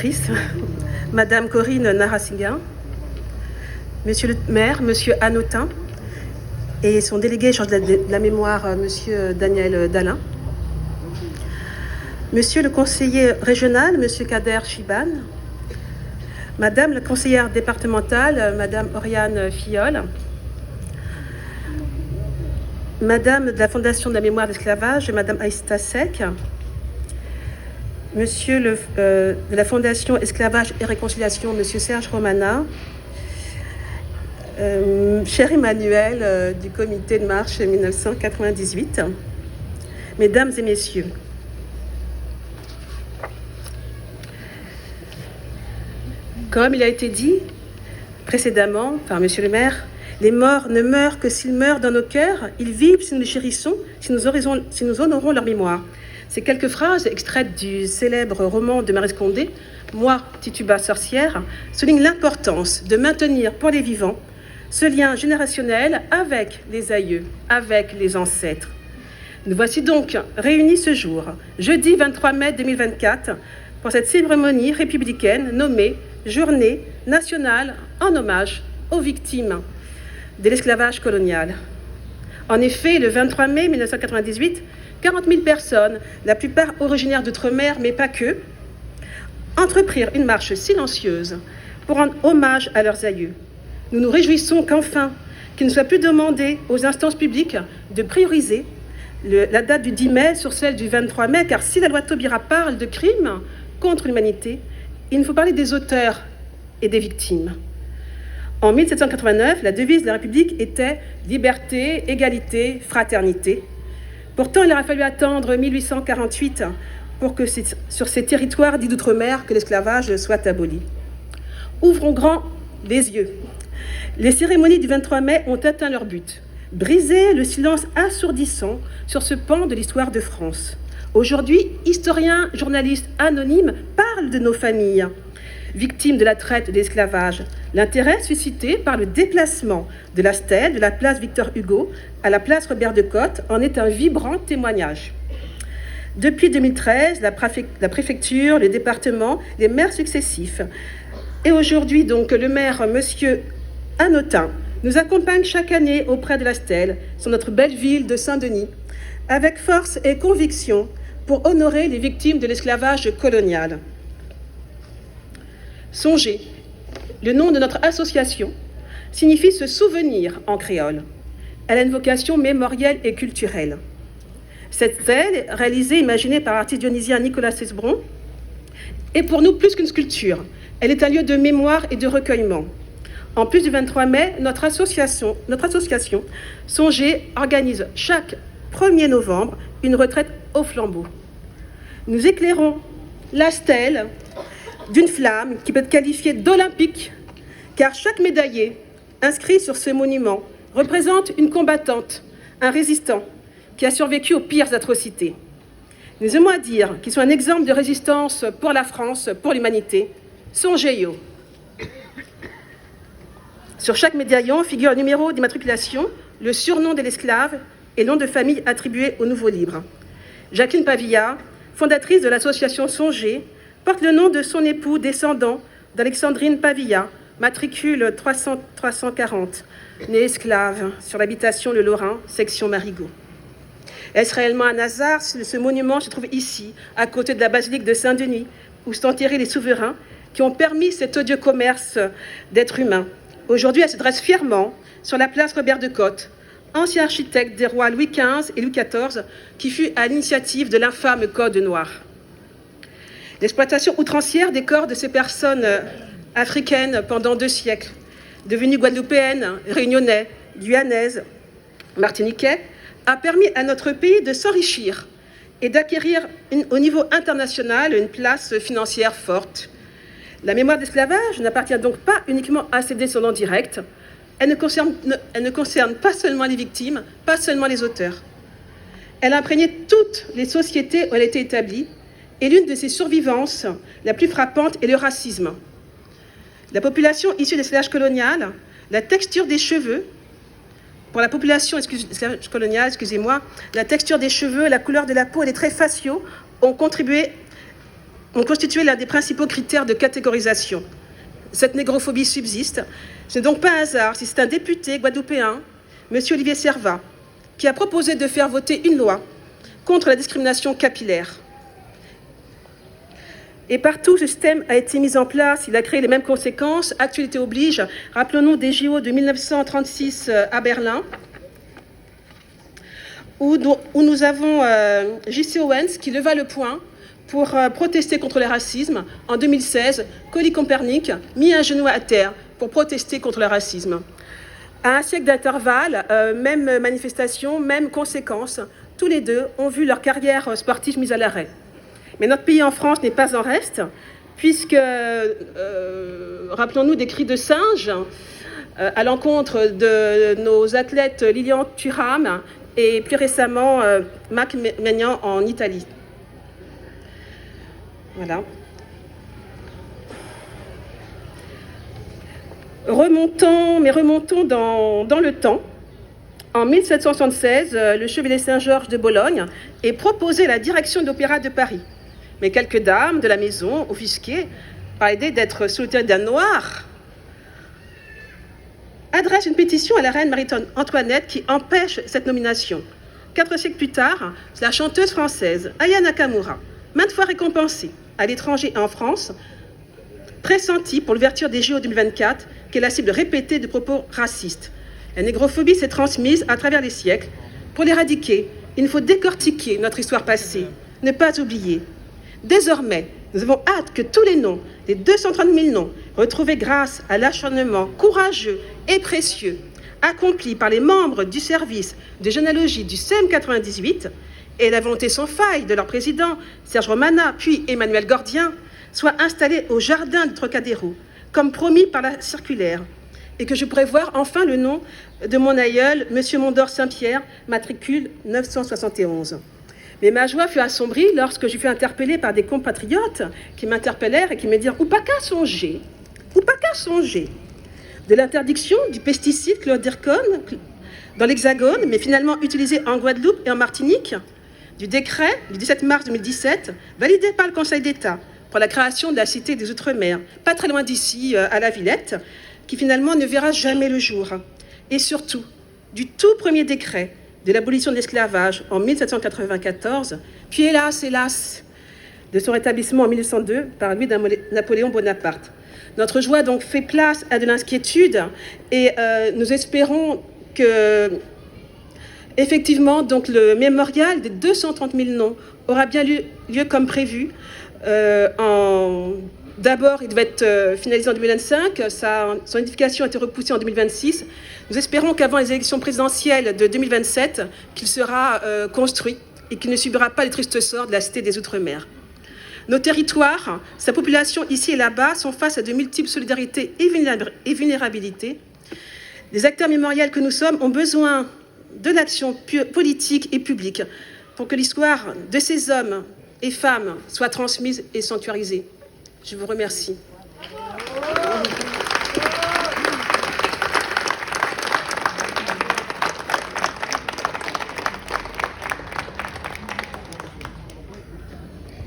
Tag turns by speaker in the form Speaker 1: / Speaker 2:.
Speaker 1: l'initiatrice, Madame Corinne Narasimha, Monsieur le maire, Monsieur Hanotin, et son délégué chargé de la mémoire, Monsieur Daniel Dalin, Monsieur le conseiller régional, Monsieur Kader Chiban, Madame la conseillère départementale, Madame Oriane Filleul, Madame de la Fondation de la mémoire d'esclavage, Madame Aïsta Sek, Monsieur de la Fondation Esclavage et Réconciliation, Monsieur Serge Romana, cher Emmanuel du comité de marche 1998, Mesdames et Messieurs, comme il a été dit précédemment par Monsieur le maire, les morts ne meurent que s'ils meurent dans nos cœurs, ils vivent si nous les chérissons, si nous honorons leur mémoire. Ces quelques phrases extraites du célèbre roman de Maryse Condé, Moi, Tituba sorcière, soulignent l'importance de maintenir pour les vivants ce lien générationnel avec les aïeux, avec les ancêtres. Nous voici donc réunis ce jour, jeudi 23 mai 2024, pour cette cérémonie républicaine nommée Journée nationale en hommage aux victimes de l'esclavage colonial. En effet, le 23 mai 1998, 40 000 personnes, la plupart originaires d'outre-mer, mais pas que, entreprirent une marche silencieuse pour rendre hommage à leurs aïeux. Nous nous réjouissons qu'enfin, qu'il ne soit plus demandé aux instances publiques de prioriser la date du 10 mai sur celle du 23 mai, car si la loi Taubira parle de crimes contre l'humanité, il nous faut parler des auteurs et des victimes. En 1789, la devise de la République était « Liberté, égalité, fraternité ». Pourtant, il aura fallu attendre 1848 pour que sur ces territoires dits d'outre-mer, que l'esclavage soit aboli. Ouvrons grand les yeux. Les cérémonies du 23 mai ont atteint leur but. Briser le silence assourdissant sur ce pan de l'histoire de France. Aujourd'hui, historiens, journalistes anonymes parlent de nos familles, victimes de la traite de l'esclavage. L'intérêt suscité par le déplacement de la stèle de la place Victor Hugo à la place Robert de Cotte en est un vibrant témoignage. Depuis 2013, la préfecture, le département, les maires successifs, et aujourd'hui donc le maire Monsieur Hanotin, nous accompagne chaque année auprès de la stèle sur notre belle ville de Saint-Denis, avec force et conviction pour honorer les victimes de l'esclavage colonial. Songez, le nom de notre association signifie se souvenir en créole. Elle a une vocation mémorielle et culturelle. Cette stèle, réalisée, imaginée par l'artiste dionysien Nicolas Cesbron, est pour nous plus qu'une sculpture. Elle est un lieu de mémoire et de recueillement. En plus du 23 mai, notre association Songez organise chaque 1er novembre une retraite au flambeau. Nous éclairons la stèle d'une flamme qui peut être qualifiée d'olympique, car chaque médaillé inscrit sur ce monument représente une combattante, un résistant qui a survécu aux pires atrocités. Nous aimons à dire qu'ils sont un exemple de résistance pour la France, pour l'humanité. Songez-yo. Sur chaque médaillon figure un numéro d'immatriculation, le surnom de l'esclave et nom de famille attribué au nouveau libre. Jacqueline Pavilla, fondatrice de l'association Songez, porte le nom de son époux descendant d'Alexandrine Pavilla, matricule 340, née esclave sur l'habitation Le Lorrain, section Marigot. Est-ce réellement un hasard si ce monument se trouve ici, à côté de la basilique de Saint-Denis, où sont enterrés les souverains qui ont permis cet odieux commerce d'êtres humains? Aujourd'hui, elle se dresse fièrement sur la place Robert de Cotte, ancien architecte des rois Louis XV et Louis XIV, qui fut à l'initiative de l'infâme Code noir. L'exploitation outrancière des corps de ces personnes africaines pendant 2 siècles, devenues guadeloupéennes, réunionnais, guyanaises, martiniquais, a permis à notre pays de s'enrichir et d'acquérir au niveau international une place financière forte. La mémoire d'esclavage n'appartient donc pas uniquement à ses descendants directs, elle ne concerne pas seulement les victimes, pas seulement les auteurs. Elle a imprégné toutes les sociétés où elle a été établie, et l'une de ses survivances, la plus frappante, est le racisme. La population issue de l'esclavage colonial, la texture des cheveux, pour la population coloniale, la texture des cheveux, la couleur de la peau et les traits faciaux ont contribué ont constitué l'un des principaux critères de catégorisation. Cette négrophobie subsiste. Ce n'est donc pas un hasard si c'est un député guadeloupéen, M. Olivier Servat, qui a proposé de faire voter une loi contre la discrimination capillaire. Et partout, ce système a été mis en place, il a créé les mêmes conséquences. Actualité oblige, rappelons-nous des JO de 1936 à Berlin, où nous avons J.C. Owens qui leva le poing pour protester contre le racisme. En 2016, Colin Kaepernick mit un genou à terre pour protester contre le racisme. À un siècle d'intervalle, même manifestation, même conséquences, tous les deux ont vu leur carrière sportive mise à l'arrêt. Mais notre pays en France n'est pas en reste, puisque, rappelons-nous des cris de singe à l'encontre de nos athlètes Lilian Thuram et plus récemment Marc Maignan en Italie. Voilà. Remontons dans le temps. En 1776, le Chevalier Saint-Georges de Bologne est proposé à la direction de l'Opéra de Paris. Mais quelques dames de la maison, offusquées par l'idée d'être sous le terrain d'un noir, adressent une pétition à la reine Marie-Antoinette qui empêche cette nomination. 4 siècles plus tard, c'est la chanteuse française Aya Nakamura, maintes fois récompensée à l'étranger et en France, pressentie pour l'ouverture des JO 2024, qui est la cible répétée de propos racistes. La négrophobie s'est transmise à travers les siècles. Pour l'éradiquer, il nous faut décortiquer notre histoire passée, ne pas oublier. Désormais, nous avons hâte que tous les noms, les 230 000 noms, retrouvés grâce à l'acharnement courageux et précieux accompli par les membres du service de généalogie du CEM 98 et la volonté sans faille de leur président, Serge Romana, puis Emmanuel Gordien, soient installés au jardin du Trocadéro, comme promis par la circulaire, et que je pourrais voir enfin le nom de mon aïeul, M. Mondor Saint-Pierre, matricule 971. Mais ma joie fut assombrie lorsque je fus interpellée par des compatriotes qui m'interpellèrent et qui me dirent « Ou pas qu'à songer de l'interdiction du pesticide chlordécone dans l'Hexagone, mais finalement utilisé en Guadeloupe et en Martinique, du décret du 17 mars 2017, validé par le Conseil d'État pour la création de la Cité des Outre-mer, pas très loin d'ici, à la Villette, qui finalement ne verra jamais le jour. Et surtout, du tout premier décret de l'abolition de l'esclavage en 1794, puis hélas, de son rétablissement en 1902 par Louis-Napoléon Bonaparte. Notre joie donc fait place à de l'inquiétude et nous espérons que, effectivement, donc le mémorial des 230 000 noms aura bien lieu comme prévu. D'abord, il devait être finalisé en 2025, son édification a été repoussée en 2026. Nous espérons qu'avant les élections présidentielles de 2027, qu'il sera construit et qu'il ne subira pas les tristes sorts de la Cité des Outre-mer. Nos territoires, sa population ici et là-bas, sont face à de multiples solidarités et vulnérabilités. Les acteurs mémoriels que nous sommes ont besoin de l'action politique et publique pour que l'histoire de ces hommes et femmes soit transmise et sanctuarisée. Je vous remercie.